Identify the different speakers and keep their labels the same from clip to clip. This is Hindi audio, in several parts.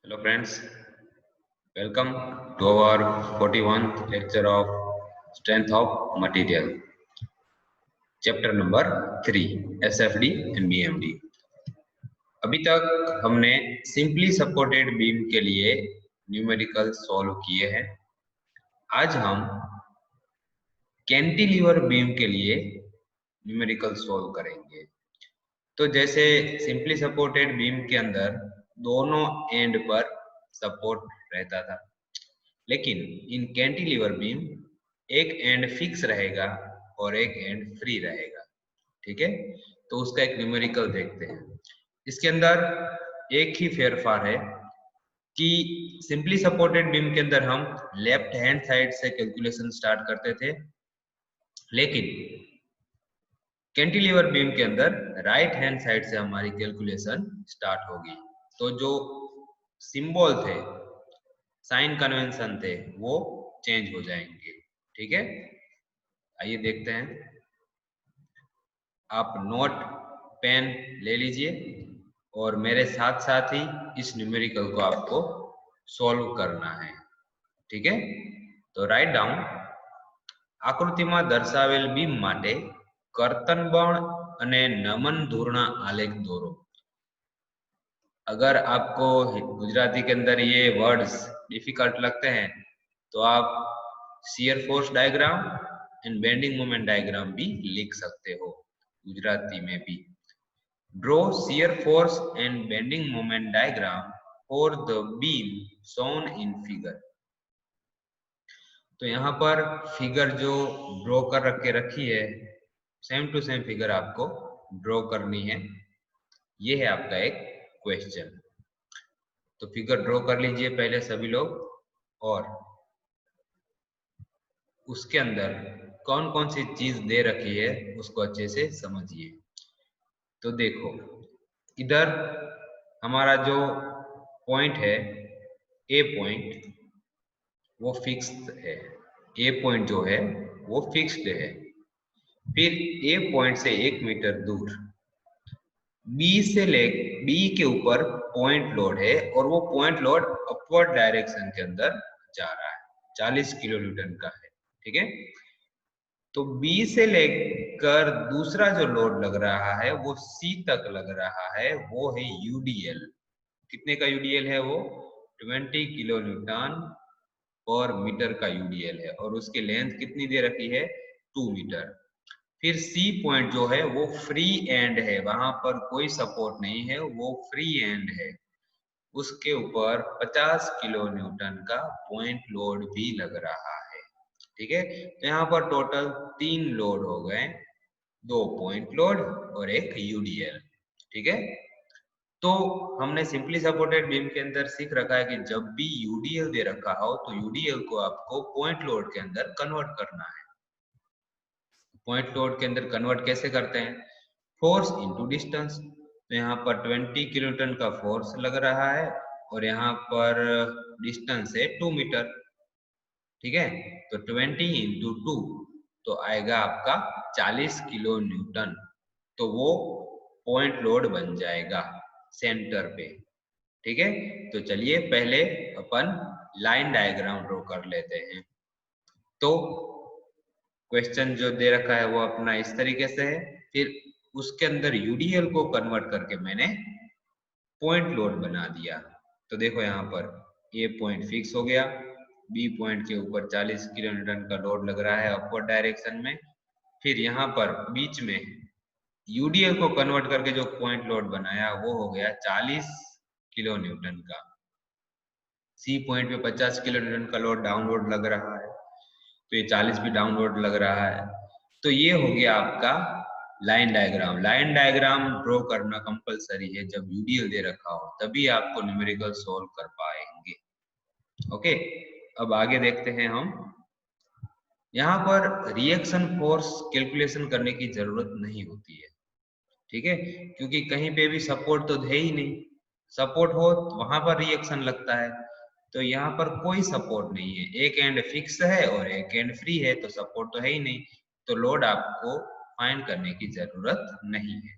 Speaker 1: Hello friends, welcome to our 41st lecture of Strength of Material, chapter number 3 SFD and BMD। अभी तक हमने सिंपली सपोर्टेड बीम के लिए न्यूमेरिकल सॉल्व किए हैं। आज हम कैंटिलीवर बीम के लिए न्यूमेरिकल सॉल्व करेंगे। तो जैसे सिंपली सपोर्टेड बीम के अंदर दोनों एंड पर सपोर्ट रहता था, लेकिन इन कैंटिलीवर बीम एक एंड फिक्स रहेगा और एक एंड फ्री रहेगा। ठीक है, तो उसका एक न्यूमेरिकल देखते हैं। इसके अंदर एक ही फेरफार है कि सिंपली सपोर्टेड बीम के अंदर हम लेफ्ट हैंड साइड से कैलकुलेशन स्टार्ट करते थे, लेकिन कैंटिलीवर बीम के अंदर राइट हैंड साइड से हमारी कैलकुलेशन स्टार्ट होगी। तो जो सिंबल थे, साइन कन्वेंशन थे, वो चेंज हो जाएंगे। ठीक है, आइए देखते हैं। आप नोट पेन ले लीजिए और मेरे साथ साथ ही इस न्यूमेरिकल को आपको सॉल्व करना है। ठीक है, तो राइट डाउन આકૃતિમાં દર્શાવેલ બીમ માટે કર્તન બળ અને નમન ધૂળના આલેખ દોરો। अगर आपको गुजराती के अंदर ये वर्ड्स डिफिकल्ट लगते हैं तो आप shear force diagram and bending moment diagram भी लिख सकते हो गुजराती में भी। Draw shear force and bending moment diagram for the beam shown in figure. तो यहाँ पर फिगर जो ड्रॉ कर रखी है, सेम टू सेम फिगर आपको ड्रॉ करनी है। ये है आपका एक क्वेश्चन। तो फिगर ड्रॉ कर लीजिए पहले सभी लोग, और उसके अंदर कौन कौन सी चीज दे रखी है उसको अच्छे से समझिए। तो देखो, इधर हमारा जो पॉइंट है ए पॉइंट, वो फिक्स्ड है। ए पॉइंट जो है वो फिक्स्ड है। फिर ए पॉइंट से 1 मीटर दूर बी के ऊपर पॉइंट लोड है और वो पॉइंट लोड अपवर्ड डायरेक्शन के अंदर जा रहा है, 40 किलो न्यूटन का है। ठीक है, तो बी से लेकर दूसरा जो लोड लग रहा है वो सी तक लग रहा है, वो है यूडीएल। कितने का यूडीएल है वो? 20 किलो न्यूटन पर मीटर का यूडीएल है, और उसकी लेंथ कितनी दे रखी है? 2 मीटर। फिर सी पॉइंट जो है वो फ्री एंड है, वहां पर कोई सपोर्ट नहीं है, वो फ्री एंड है। उसके ऊपर 50 किलो न्यूटन का पॉइंट लोड भी लग रहा है। ठीक है, तो यहाँ पर टोटल 3 लोड हो गए, 2 पॉइंट लोड और एक यूडीएल। ठीक है, तो हमने सिंपली सपोर्टेड बीम के अंदर सीख रखा है कि जब भी यूडीएल दे रखा हो तो यूडीएल को आपको पॉइंट लोड के अंदर कन्वर्ट करना है। पॉइंट लोड के अंदर कन्वर्ट कैसे करते हैं? Force into distance. तो यहाँ पर 20 किलोन्यूटन का फोर्स लग रहा है और यहाँ पर डिस्टेंस है 2 मीटर। ठीक है, तो 20 इंटू 2 तो आएगा आपका 40 किलो न्यूटन। तो वो पॉइंट लोड बन जाएगा सेंटर पे। ठीक है, तो चलिए पहले अपन लाइन डायग्राम ड्रॉ कर लेते हैं। तो क्वेश्चन जो दे रखा है वो अपना इस तरीके से है। फिर उसके अंदर यूडीएल को कन्वर्ट करके मैंने पॉइंट लोड बना दिया। तो देखो यहाँ पर ए पॉइंट फिक्स हो गया, बी पॉइंट के ऊपर 40 किलो न्यूटन का लोड लग रहा है अपवर्ड डायरेक्शन में। फिर यहाँ पर बीच में यूडीएल को कन्वर्ट करके जो पॉइंट लोड बनाया वो हो गया 40 किलो न्यूटन का। सी पॉइंट पे 50 किलो न्यूटन का लोड डाउनलोड लग रहा है, तो ये 40 भी डाउनलोड लग रहा है। तो ये हो गया आपका line diagram. Line diagram draw करना कंपलसरी है, जब यूडीएल दे रखा हो तभी आपको न्यूमेरिकल सॉल्व कर पाएंगे। ओके, अब आगे देखते हैं हम। यहाँ पर रिएक्शन फोर्स कैलकुलेशन करने की जरूरत नहीं होती है। ठीक है, क्योंकि कहीं पे भी सपोर्ट तो है ही नहीं। सपोर्ट हो तो वहां पर रिएक्शन लगता है, तो यहाँ पर कोई सपोर्ट नहीं है। एक एंड फिक्स है और एक एंड फ्री है, तो सपोर्ट तो है ही नहीं, तो लोड आपको फाइंड करने की जरूरत नहीं है।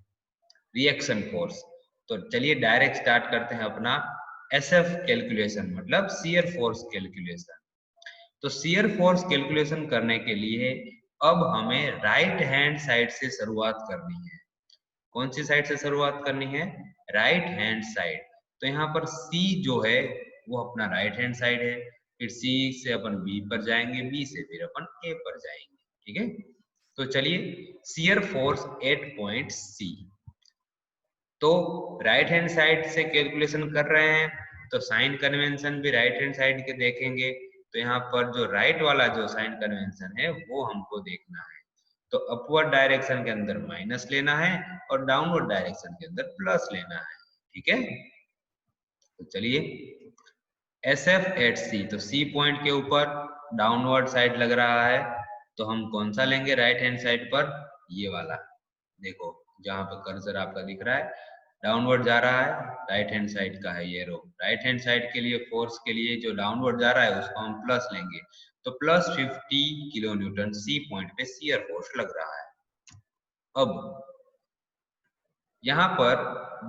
Speaker 1: रिएक्शन फोर्स, तो चलिए डायरेक्ट स्टार्ट करते हैं अपना SF कैलकुलेशन मतलब शियर फोर्स कैलकुलेशन। तो शियर फोर्स कैलकुलेशन करने के लिए अब हमें राइट हैंड साइड से शुरुआत करनी है। कौन सी साइड से शुरुआत करनी है? Right hand side. तो यहाँ पर C जो है वो अपना राइट हैंड साइड है, फिर C से अपन B पर जाएंगे, B से फिर अपन A पर जाएंगे। ठीक है, तो चलिए shear force at point C। तो राइट हैंड साइड से कैलकुलेशन कर रहे हैं तो साइन कन्वेंशन भी राइट हैंड साइड के देखेंगे। तो यहाँ पर जो राइट वाला जो साइन कन्वेंशन है वो हमको देखना है। तो अपवर्ड डायरेक्शन के अंदर माइनस लेना है और डाउनवर्ड डायरेक्शन के अंदर प्लस लेना है। ठीक है, तो चलिए SF एट C, तो C पॉइंट के ऊपर डाउनवर्ड साइड लग रहा है, तो हम कौन सा लेंगे राइट हैंड साइड पर? ये वाला। देखो जहां पर कर्सर आपका दिख रहा है डाउनवर्ड जा रहा है, राइट हैंड साइड का है ये रो। राइट हैंड साइड के लिए फोर्स के लिए जो डाउनवर्ड जा रहा है उसको हम प्लस लेंगे, तो plus 50 kilo Newton C point पे शियर फोर्स लग रहा है। अब यहाँ पर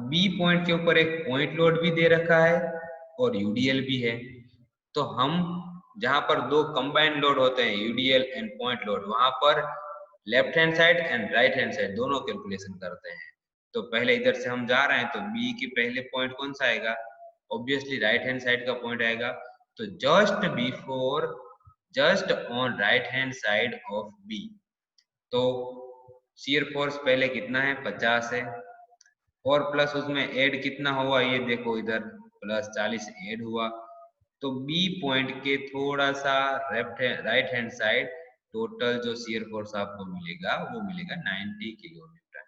Speaker 1: B पॉइंट के ऊपर एक पॉइंट लोड भी दे रखा है और UDL भी है। तो हम जहां पर दो कंबाइंड लोड होते हैं UDL एंड पॉइंट लोड, वहां पर left hand side and right hand side दोनों कैलकुलेशन करते हैं। तो पहले इधर से हम जा रहे हैं तो B के पहले पॉइंट कौन सा आएगा? ऑब्वियसली राइट हैंड साइड का पॉइंट आएगा। तो just on right hand side of B, तो शियर फोर्स पहले कितना है? 50 है, और प्लस उसमें ऐड कितना हुआ ये देखो, इधर प्लस 40 ऐड हुआ। तो B पॉइंट के थोड़ा सा राइट हैंड साइड टोटल जो शियर फोर्स आपको मिलेगा वो मिलेगा 90 किलो न्यूटन।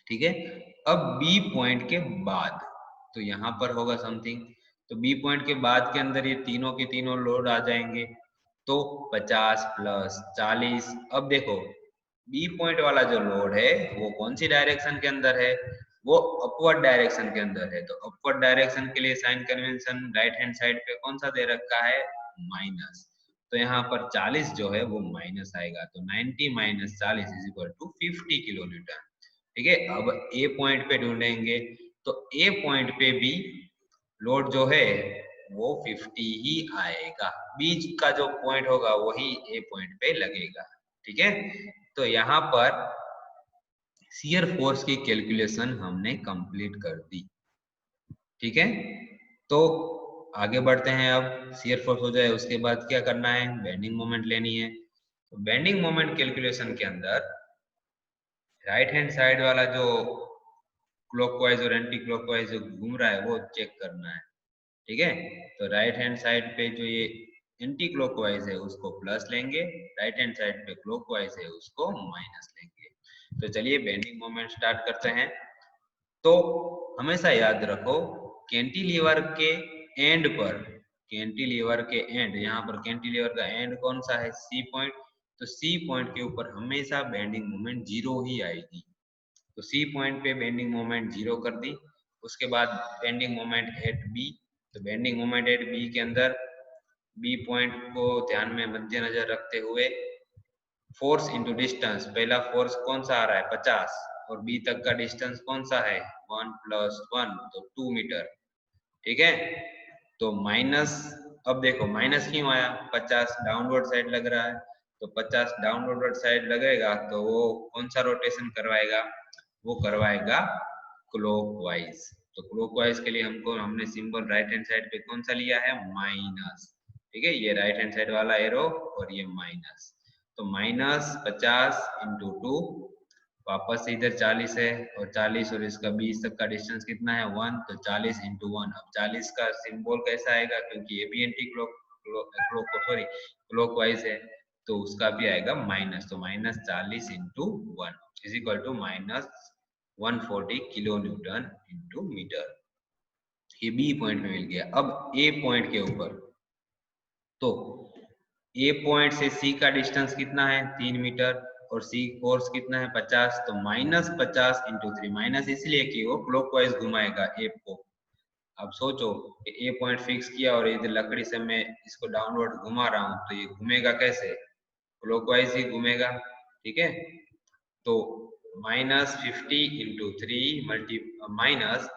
Speaker 1: ठीक है, अब B पॉइंट के बाद तो यहाँ पर होगा समथिंग, तो B पॉइंट के बाद के अंदर ये तीनों के तीनों लोड आ जाएंगे, तो 50 प्लस 40। अब देखो B पॉइंट वाला जो लोड है वो कौन सी डायरेक्शन के अंदर है? वो अपवर्ड डायरेक्शन के अंदर है। तो अपवर्ड डायरेक्शन के लिए sign convention right hand side पे कौन सा दे रखा है? माइनस। तो यहाँ पर 40 जो है वो माइनस आएगा, तो 90 minus 40 is equal to 50 kilo newton. ठीक है, अब A पॉइंट पे ढूंढेंगे, तो A पॉइंट पे भी लोड जो है वो 50 ही आएगा, बीच का जो पॉइंट होगा वही A पॉइंट पे लगेगा। ठीक है, तो यहाँ पर शियर फोर्स की कैलकुलेशन हमने कंप्लीट कर दी। ठीक है, तो आगे बढ़ते हैं। अब शियर फोर्स हो जाए उसके बाद क्या करना है? बेंडिंग मोमेंट लेनी है। तो बेंडिंग मोमेंट कैलकुलेशन के अंदर राइट हैंड साइड वाला जो क्लॉकवाइज और एंटी क्लॉकवाइज जो घूम रहा है वो चेक करना है। ठीक है, तो राइट हैंड साइड पे जो ये एंटी क्लॉकवाइज है उसको प्लस लेंगे, राइट हैंड साइड पे क्लॉकवाइज है उसको माइनस लेंगे। तो चलिए बेंडिंग मोमेंट स्टार्ट करते हैं। तो हमेशा याद रखो कैंटिलीवर के एंड पर, कैंटिलीवर के एंड, यहाँ पर कैंटिलीवर का एंड कौन सा है? C point. तो C पॉइंट के ऊपर हमेशा बेंडिंग मोमेंट जीरो ही आएगी। तो C पॉइंट पे बेंडिंग मोमेंट जीरो कर दी। उसके बाद बेंडिंग मोमेंट एट B, तो बेंडिंग मोमेंट एट B के अंदर B पॉइंट को ध्यान में मद्देनजर रखते हुए फोर्स इंटू डिस्टेंस, पहला फोर्स कौन सा आ रहा है? 50, और B तक का डिस्टेंस कौन सा है? 1 + 1, तो 2 मीटर। ठीक है, तो माइनस, अब देखो माइनस क्यों आया? 50 डाउनवर्ड साइड लग रहा है, तो 50 डाउनवर्ड साइड लगेगा तो वो कौन सा रोटेशन करवाएगा? वो करवाएगा क्लॉकवाइज। तो क्लॉकवाइज के लिए हमने सिंबल राइट हैंड साइड पे कौन सा लिया है? माइनस। ठीक है, ये राइट हैंड साइड वाला एरो और ये माइनस। तो माइनस 50 इंटू 2, वापस से इधर 40 है, और 40 और इसका 20 तक का डिस्टेंस कितना है? 1, तो 40 इंटू 1। अब 40 का सिंबल कैसा आएगा? क्योंकि ये भी एंटी क्लॉकवाइज है, तो उसका भी आएगा माइनस। तो minus 40 into 1 is equal to minus 140 kilo newton into metre. ये B पॉइंट में मिल गया। अब A पॉइंट के ऊपर, तो A पॉइंट से C का डिस्टेंस कितना है? 3 मीटर, और C फोर्स कितना है? 50, तो माइनस 50 इंटू 3। माइनस इसलिए कि वो क्लॉकवाइज घुमाएगा A को। अब सोचो कि A पॉइंट फिक्स किया और इधर लकड़ी से मैं इसको डाउनवर्ड घुमा रहा हूँ, तो ये घूमेगा कैसे? क्लॉकवाइज ही घूमेगा। ठीक है, तो माइनस 50 इंटू 3 माइनस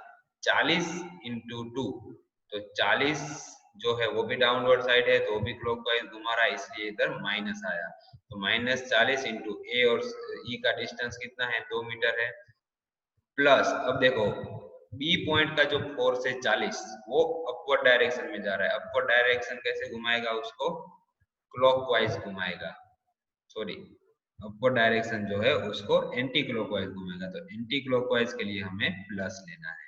Speaker 1: 40 इंटू 2, तो 40 जो है वो भी डाउनवर्ड साइड है, तो वो भी क्लॉकवाइज घुमा रहा है, इसलिए इधर माइनस आया। तो -40 इंटू ए और ई का डिस्टेंस कितना है, 2 मीटर है, प्लस अब देखो बी पॉइंट का जो फोर्स है 40, वो अपवर्ड डायरेक्शन में जा रहा है। अपवर्ड डायरेक्शन कैसे घुमाएगा उसको, क्लॉकवाइज घुमाएगा, सॉरी अपवर्ड डायरेक्शन जो है उसको एंटी क्लॉकवाइज घुमाएगा। तो एंटी क्लॉकवाइज के लिए हमें प्लस लेना है।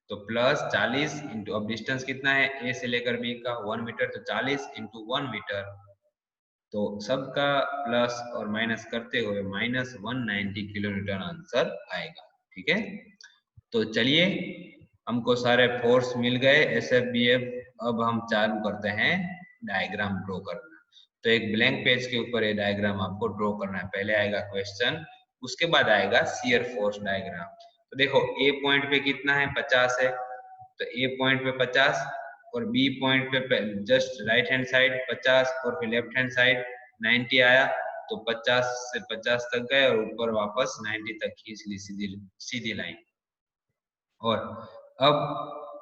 Speaker 1: तो प्लस 40 इंटू, अब डिस्टेंस कितना है ए से लेकर बी का 1 मीटर, तो 40 इंटू 1 मीटर, तो सबका प्लस और माइनस करते हुए -190 किलोन्यूटन आंसर आएगा। ठीक है, तो चलिए हमको सारे फोर्स मिल गए एस एफ बी एफ। अब हम चालू करते हैं डायग्राम ड्रॉ करना। तो एक ब्लैंक पेज के ऊपर ये डायग्राम आपको ड्रॉ करना है। पहले आएगा क्वेश्चन, उसके बाद आएगा शियर फोर्स डायग्राम। तो देखो ए पॉइंट पे कितना है, 50 है, तो ए पॉइंट पे 50 और बी पॉइंट पे जस्ट राइट हैंड साइड 50 और फिर लेफ्ट हैंड साइड 90 आया। तो 50 से 50 तक गए और ऊपर वापस 90 तक खींच ली सीधी सीधी लाइन। और अब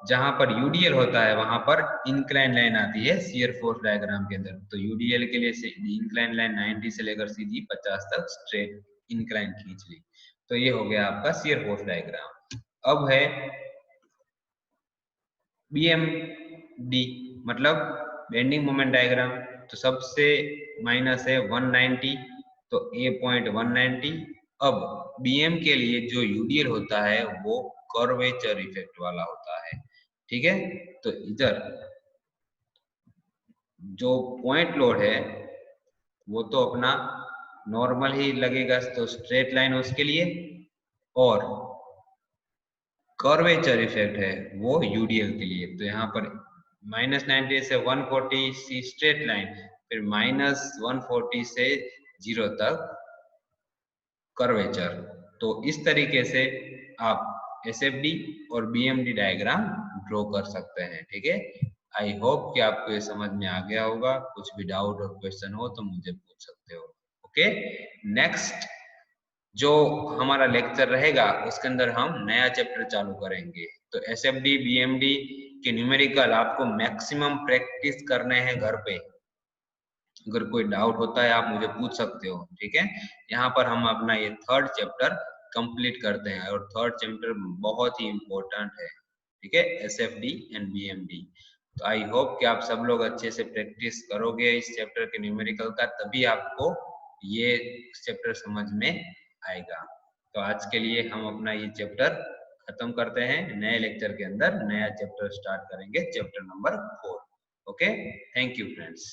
Speaker 1: जहां पर यूडीएल होता है वहां पर इंक्लाइन लाइन आती है शियर फोर्स डायग्राम के अंदर। तो यूडीएल के लिए इंक्लाइन लाइन 90 से लेकर सीधी 50 तक स्ट्रेट इंक्लाइन खींच ली। तो ये हो गया आपका शियर फोर्स डायग्राम। अब है BMD मतलब बेंडिंग मोमेंट डायग्राम। तो सबसे माइनस है 190, तो ए पॉइंट 190। अब BM के लिए जो यूडीएल होता है वो कर्वेचर इफेक्ट वाला होता है। ठीक है, तो इधर जो पॉइंट लोड है वो तो अपना नॉर्मल ही लगेगा, तो स्ट्रेट लाइन उसके लिए, और कर्वेचर इफेक्ट है वो यूडीएल के लिए। तो यहाँ पर -90 से 140 सी स्ट्रेट लाइन, फिर -140 से 0 तक कर्वेचर। तो इस तरीके से आप एसएफडी और बीएमडी डायग्राम ड्रॉ कर सकते हैं। ठीक है, आई होप कि आपको ये समझ में आ गया होगा। कुछ भी डाउट और क्वेश्चन हो तो मुझे पूछ सकते हो। ओके, नेक्स्ट जो हमारा लेक्चर रहेगा उसके अंदर हम नया चैप्टर चालू करेंगे। तो एसएफडी बीएमडी के न्यूमेरिकल आपको मैक्सिमम प्रैक्टिस करने हैं घर पे। अगर कोई डाउट होता है आप मुझे पूछ सकते हो। ठीक है, यहाँ पर हम अपना ये थर्ड चैप्टर कंप्लीट करते हैं और थर्ड चैप्टर बहुत ही इम्पोर्टेंट है। ठीक है, एसएफडी एंड बीएमडी। तो आई होप कि आप सब लोग अच्छे से प्रैक्टिस करोगे इस चैप्टर के न्यूमेरिकल का, तभी आपको ये चैप्टर समझ में आएगा। तो आज के लिए हम अपना ये चैप्टर खत्म करते हैं। नए लेक्चर के अंदर नया चैप्टर स्टार्ट करेंगे, chapter number 4। Okay, thank you friends.